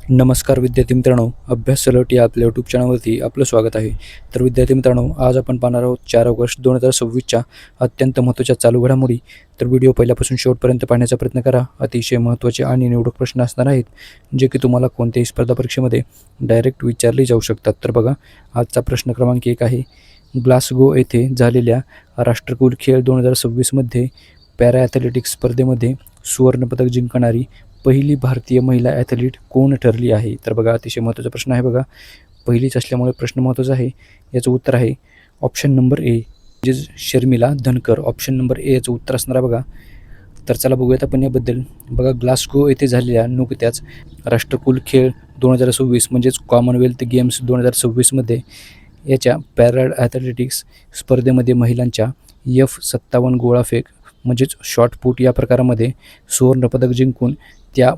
नमस्कार विद्यार्थी मित्रांनो, अभ्यास सलट या आपल्या यूट्यूब चॅनलवरती आपलं स्वागत आहे. तर विद्यार्थी मित्रांनो, आज आपण पाहणार आहोत 4 ऑगस्ट 2026च्या अत्यंत महत्त्वाच्या चालू घडामोडी. तर व्हिडिओ पहिल्यापासून शेवटपर्यंत पाहण्याचा प्रयत्न करा. अतिशय महत्त्वाचे आणि निवडक प्रश्न असणार आहेत, जे की तुम्हाला कोणत्याही स्पर्धा परीक्षेमध्ये डायरेक्ट विचारले जाऊ शकतात. तर बघा, आजचा प्रश्न क्रमांक 1 आहे. ग्लासगो येथे झालेल्या राष्ट्रकुल खेळ 2026मध्ये पॅरा ॲथलेटिक्स स्पर्धेमध्ये सुवर्णपदक जिंकणारी पहिली भारतीय महिला ॲथलीट कोण ठरली आहे? तर बघा, अतिशय महत्त्वाचा प्रश्न आहे बघा. पहिलीच असल्यामुळे प्रश्न महत्त्वाचा आहे. याचं उत्तर आहे ऑप्शन नंबर ए, म्हणजे शर्मिला धनकर. ऑप्शन नंबर ए याचं उत्तर असणार आहे बघा. तर चला बघूयात आपण याबद्दल. बघा, ग्लासगो येथे झालेल्या नुकत्याच राष्ट्रकुल खेळ 2026 म्हणजेच कॉमनवेल्थ गेम्स 2026मध्ये याच्या पॅरा ॲथलेटिक्स स्पर्धेमध्ये महिलांच्या F57 गोळाफेक म्हणजेच शॉर्टपुट या प्रकारामध्ये सुवर्णपदक जिंकून त्या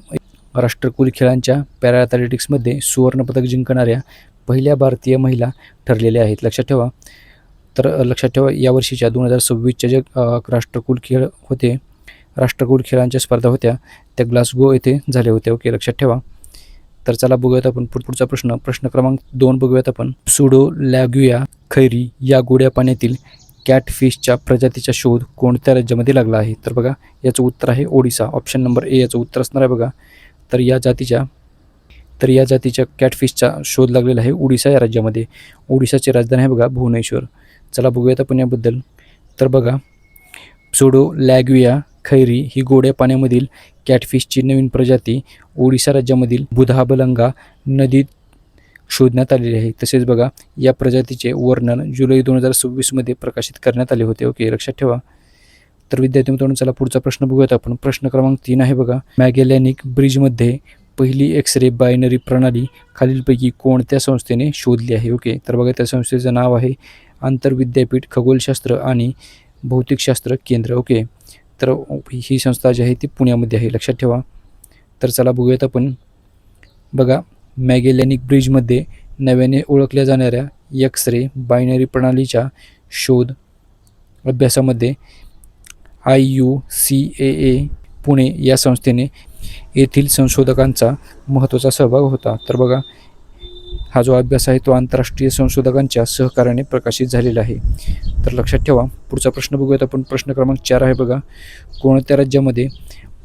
राष्ट्रकुल खेळांच्या पॅरा ॲथलेटिक्समध्ये सुवर्णपदक जिंकणाऱ्या पहिल्या भारतीय महिला ठरलेल्या आहेत. लक्षात ठेवा. तर लक्षात ठेवा, यावर्षीच्या 2026च्या जे राष्ट्रकुल खेळ होते, राष्ट्रकुल खेळांच्या स्पर्धा होत्या, त्या ग्लासगो येथे झाल्या होत्या. ओके, लक्षात ठेवा. तर चला बघूयात आपण पुढचा प्रश्न क्रमांक 2 बघूयात आपण. सुडोलॅग्युया खैरी या गोड्या पाण्यातील कॅटफिशच्या प्रजातीचा शोध कोणत्या राज्यामध्ये लागला आहे? तर बघा, याचं उत्तर आहे ओडिसा. ऑप्शन नंबर ए याचं उत्तर असणार आहे बघा. तर या जातीच्या कॅटफिशचा शोध लागलेला आहे ओडिसा या राज्यामध्ये. ओडिसाची राजधानी आहे बघा भुवनेश्वर. चला बघूयात आपण याबद्दल. तर बघा, सुडोलॅग्युया खैरी ही गोड्या पाण्यामधील कॅटफिशची नवीन प्रजाती ओडिसा राज्यामधील बुधाबलंगा नदीत शोधण्यात आलेली आहे. तसेच बघा, या प्रजातीचे वर्णन जुलै 2026मध्ये प्रकाशित करण्यात आले होते. ओके, लक्षात ठेवा. तर विद्यार्थी मित्रांनो, चला पुढचा प्रश्न बघूयात आपण. प्रश्न क्रमांक 3 आहे बघा. मॅगेलॅनिक ब्रिजमध्ये पहिली एक्स-रे बायनरी प्रणाली खालीलपैकी कोणत्या संस्थेने शोधली आहे? ओके, तर बघा, त्या संस्थेचं नाव आहे आंतरविद्यापीठ खगोलशास्त्र आणि भौतिकशास्त्र केंद्र. ओके, तर ही संस्था जी आहे ती पुण्यामध्ये आहे. लक्षात ठेवा. तर चला बघूयात आपण. बघा, मॅगेलॅनिक ब्रिजमध्ये नव्याने ओळखल्या जाणाऱ्या एक्स-रे बायनरी प्रणालीच्या शोध अभ्यासामध्ये IUCAA पुणे या संस्थेने येथील संशोधकांचा महत्त्वाचा सहभाग होता. तर बघा, हा जो अभ्यास आहे तो आंतरराष्ट्रीय संशोधकांच्या सहकार्याने प्रकाशित झालेला आहे. तर लक्षात ठेवा. पुढचा प्रश्न बघूयात आपण. प्रश्न क्रमांक 4 आहे बघा. कोणत्या राज्यामध्ये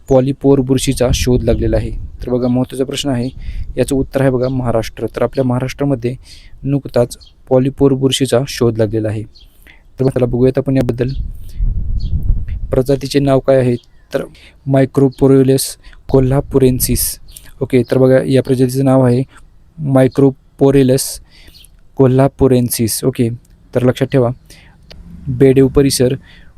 पॉलीपोर बुरशीचा शोध लागलेला आहे? तर बघा, महत्त्वाचा प्रश्न आहे. याचं उत्तर आहे बघा महाराष्ट्र. तर आपल्या महाराष्ट्रामध्ये नुकताच पॉलीपोर बुरशीचा शोध लागलेला आहे. तर त्याला बघूयात आपण याबद्दल. प्रजातीचे नाव काय आहे? तर मायक्रोपोरेलस कोल्हापुरेन्सिस. ओके, तर बघा, या प्रजातीचं नाव आहे मायक्रोपोरेलस कोल्हापुरेन्सिस. ओके, तर लक्षात ठेवा. बेडेव परिसर,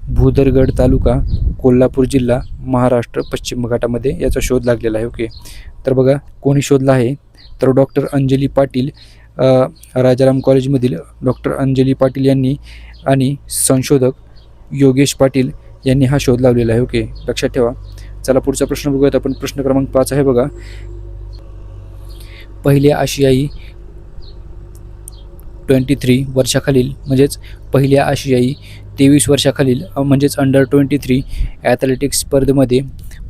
भुदरगड तालुका, कोल्हापूर जिल्हा, महाराष्ट्र, पश्चिम घाटामध्ये याचा शोध लागलेला आहे. ओके, तर बघा, कोणी शोधला आहे? तर डॉक्टर अंजली पाटील, राजाराम कॉलेजमधील डॉक्टर अंजली पाटील यांनी आणि संशोधक योगेश पाटील यांनी हा शोध लावलेला आहे. ओके, लक्षात ठेवा. चला पुढचा प्रश्न बघूयात आपण. प्रश्न क्रमांक 5 आहे बघा. पहिल्या आशियाई 23 वर्षाखालील म्हणजेच पहिल्या आशियाई 23 वर्षाखालील म्हणजेच अंडर 23 ॲथलेटिक्स स्पर्धेमध्ये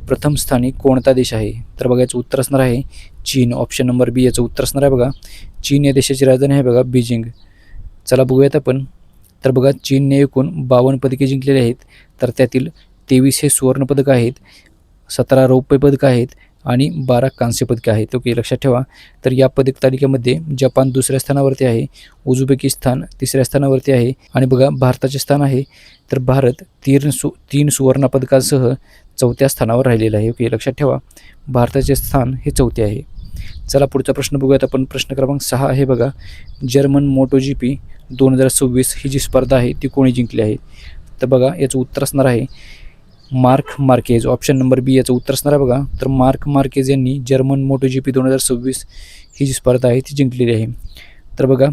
प्रथम स्थानी कोणता देश आहे? तर बघा, याचं उत्तर असणार आहे चीन. ऑप्शन नंबर बी याचं उत्तर असणार आहे बघा. चीन या देशाची राजधानी आहे बघा बीजिंग. चला बघूयात आपण. तर बघा, चीनने एकूण 52 पदके जिंकलेली आहेत. तर त्यातील 23 हे सुवर्णपदक आहेत, 17 रौप्य पदकं आहेत आणि 12 कांस्य पदके आहेत. ओके, लक्षात ठेवा. तर या पदक तालिकेमध्ये जपान दुसऱ्या स्थानावरती आहे, उझबेकिस्तान तिसऱ्या स्थानावरती आहे आणि बघा, भारताचे स्थान आहे. तर भारत 3 सुवर्ण पदकांसह 4थ्या स्थानावर राहिलेला आहे. ओके, लक्षात ठेवा. भारताचे स्थान हे 4थे आहे. चला पुढचा प्रश्न बघूयात आपण. प्रश्न क्रमांक 6 आहे बघा. जर्मन MotoGP 2026 ही जी स्पर्धा आहे ती कोणी जिंकली आहे? तर बघा, याचं उत्तर असणार आहे मार्क मार्केज. ऑप्शन नंबर बी याचं उत्तर असणार आहे बघा. तर मार्क मार्केज यांनी जर्मन MotoGP 2026 ही जी स्पर्धा आहे ती जिंकलेली आहे. तर बघा,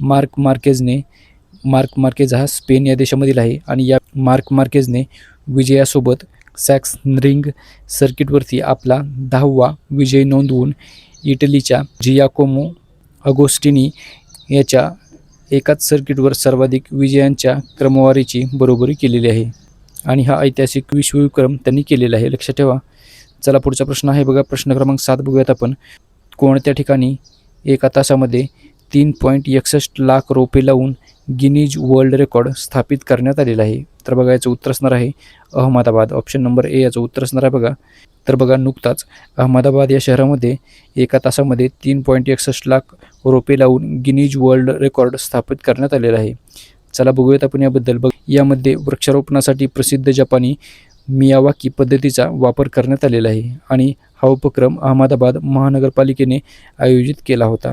मार्क मार्केज हा स्पेन या देशामधील आहे आणि या मार्क मार्केजने विजयासोबत सॅक्सनरिंग सर्किटवरती आपला 10वा विजय नोंदवून इटलीच्या जियाकोमो अगोस्टिनी याच्या एकाच सर्किटवर सर्वाधिक विजयांच्या क्रमवारीची बरोबरी केलेली आहे आणि हा ऐतिहासिक विश्वविक्रम त्यांनी केलेला आहे. लक्षात ठेवा. चला पुढचा प्रश्न आहे बघा. प्रश्न क्रमांक 7 बघूयात आपण. कोणत्या ठिकाणी एका तासामध्ये 3.61 लाख रोपे लावून गिनीज वर्ल्ड रेकॉर्ड स्थापित करण्यात आलेला आहे? तर बघा याचं उत्तर असणार आहे अहमदाबाद. ऑप्शन नंबर ए याचं उत्तर असणार आहे बघा. तर बघा नुकताच अहमदाबाद या शहरामध्ये एका तासामध्ये 3.61 लाख रोपे लावून गिनीज वर्ल्ड रेकॉर्ड स्थापित करण्यात आलेला आहे. चला बघूयात आपण याबद्दल. यामध्ये वृक्षारोपणासाठी प्रसिद्ध जपानी मियावाकी पद्धतीचा वापर करण्यात आलेला आहे आणि हा उपक्रम अहमदाबाद महानगरपालिकेने आयोजित केला होता.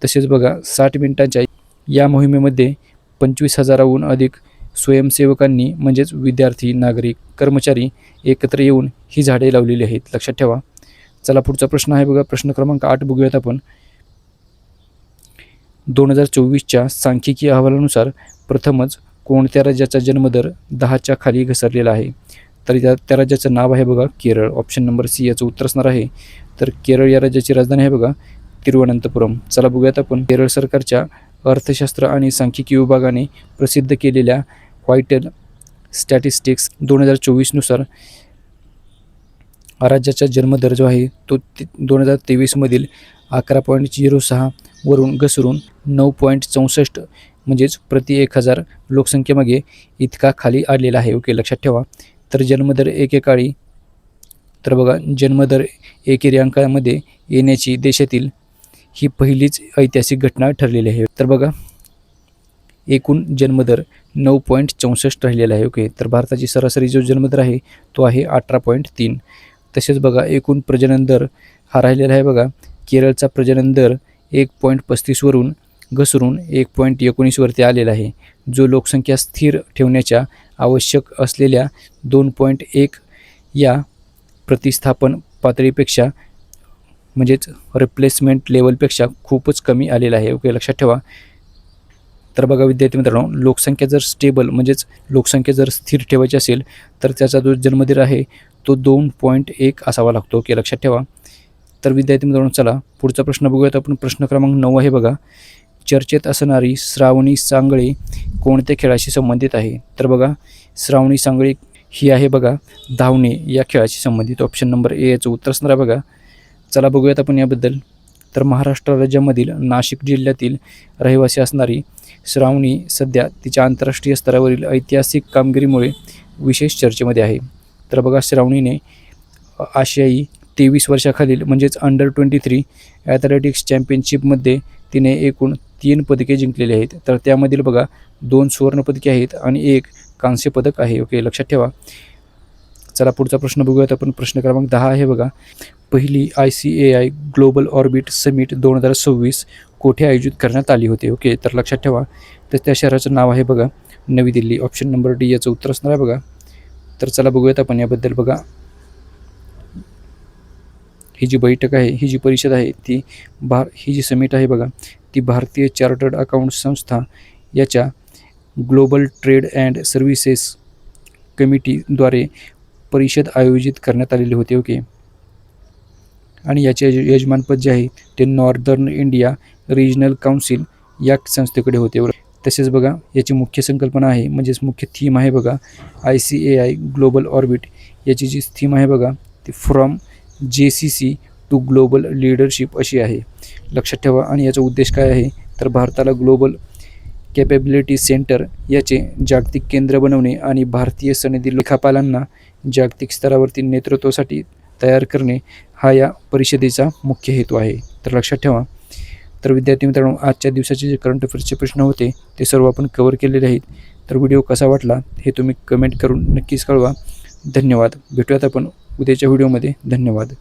तसेच बघा 60 मिनिटांच्या या मोहिमेमध्ये 25,000हून अधिक स्वयंसेवकांनी म्हणजेच विद्यार्थी, नागरिक, कर्मचारी एकत्र येऊन ही झाडे लावलेली आहेत. लक्षात ठेवा. चला पुढचा प्रश्न आहे बघा. प्रश्न क्रमांक 8 बघूयात आपण. 2024च्या सांख्यिकी अहवालानुसार प्रथमच कोणत्या राज्याचा जन्मदर 10च्या खाली घसरलेला आहे? तर त्या राज्याचं नाव आहे बघा केरळ. ऑप्शन नंबर सी याचं उत्तर असणार आहे. तर केरळ या राज्याची राजधानी आहे बघा तिरुवनंतपुरम. चला बघूयात आपण. केरळ सरकारच्या अर्थशास्त्र आणि सांख्यिकी विभागाने प्रसिद्ध केलेल्या व्हायटल स्टॅटिस्टिक्स 2024नुसार राज्याचा जन्मदर जो आहे तो 2023मधील 11.06 वरून घसरून 9.64 म्हणजेच प्रति 1000 लोकसंख्येमागे इतका खाली आलेला आहे. ओके, लक्षात ठेवा. तर जन्मदर एकेकाळी तर बघा जन्मदर एकेरी अंकामध्ये येण्याची देशातील ही पहिलीच ऐतिहासिक घटना ठरलेली आहे. तर बघा एकूण जन्मदर 9.64 राहिलेला आहे. ओके, तर भारताची सरासरी जो जन्मदर आहे तो आहे 18.3. तसेच बघा एकूण प्रजनन दर हा राहिलेला आहे बघा. केरळचा प्रजनन दर 1.35 वरून घसरून 1.19 वरती आलेला आहे, जो लोकसंख्या स्थिर ठेवण्याच्या आवश्यक असलेल्या 2.1 या प्रतिस्थापन पातळीपेक्षा म्हणजेच रिप्लेसमेंट लेवलपेक्षा खूपच कमी आलेला आहे. ओके, लक्षात ठेवा. तर बघा विद्यार्थी मित्रांनो, लोकसंख्या जर स्टेबल म्हणजेच लोकसंख्या जर स्थिर ठेवायची असेल तर त्याचा जो जन्मदर आहे तो 2.1 असावा लागतो. ओके, लक्षात ठेवा. तर विद्यार्थी मित्रांनो चला पुढचा प्रश्न बघूयात आपण. प्रश्न क्रमांक 9 आहे बघा. चर्चेत असणारी श्रावणी सांगळे कोणत्या खेळाशी संबंधित आहे? तर बघा श्रावणी सांगळे ही आहे बघा धावणे या खेळाशी संबंधित. ऑप्शन नंबर ए याचं उत्तर असणार आहे बघा. चला बघूयात आपण याबद्दल. तर महाराष्ट्र राज्यामधील नाशिक जिल्ह्यातील रहिवासी असणारी श्रावणी सध्या तिच्या आंतरराष्ट्रीय स्तरावरील ऐतिहासिक कामगिरीमुळे विशेष चर्चेमध्ये आहे. तर बघा श्रावणीने आशियाई 23 वर्षाखालील म्हणजेच अंडर 23 ॲथलेटिक्स चॅम्पियनशिपमध्ये तिने एकूण 3 पदके जिंकलेली आहेत. तर त्यामधील बघा 2 सुवर्णपदके आहेत आणि 1 कांस्य पदक आहे. ओके, लक्षात ठेवा. चला पुढचा प्रश्न बघूयात आपण. प्रश्न क्रमांक 10 आहे बघा. पहिली ICAI ग्लोबल ऑर्बिट समिट 2026 कोठे आयोजित करण्यात आली होती? ओके, तर लक्षात ठेवा. तर त्या शहराचं नाव आहे बघा नवी दिल्ली. ऑप्शन नंबर डी याचं उत्तर असणार आहे बघा. तर चला बघूयात आपण याबद्दल. बघा ही जी बैठक आहे, ही जी परिषद आहे ती ही जी समिट आहे बघा ती भारतीय चार्टर्ड अकाउंट संस्था याच्या ग्लोबल ट्रेड अँड सर्व्हिसेस कमिटीद्वारे परिषद आयोजित करण्यात आलेली होती. ओके, आणि याचे यजमानपद जे आहे ते नॉर्दर्न इंडिया रिजनल काउन्सिल या संस्थेकडे होते. तसेच बघा याची मुख्य संकल्पना आहे म्हणजेच मुख्य थीम आहे बघा ICAI ग्लोबल ऑर्बिट. याची जी थीम आहे बघा ती from JCC to global leadership अशी आहे. लक्षात ठेवा. आणि याचा उद्देश काय आहे तर भारताला ग्लोबल कॅपेबिलिटी सेंटर याचे जागतिक केंद्र बनवणे आणि भारतीय सनदी लेखापालांना जागतिक स्तरावरती नेतृत्वासाठी तयार करणे हा या परिषदेचा मुख्य हेतू आहे. तर लक्षात ठेवा. तर विद्यार्थी मित्रांनो आजच्या दिवसाचे जे करंट अफेअर्सचे प्रश्न होते ते सर्व आपण कव्हर केलेले आहेत. तर व्हिडिओ कसा वाटला हे तुम्ही कमेंट करून नक्कीच कळवा. धन्यवाद. भेटूयात आपण उद्याच्या व्हिडिओमध्ये. धन्यवाद.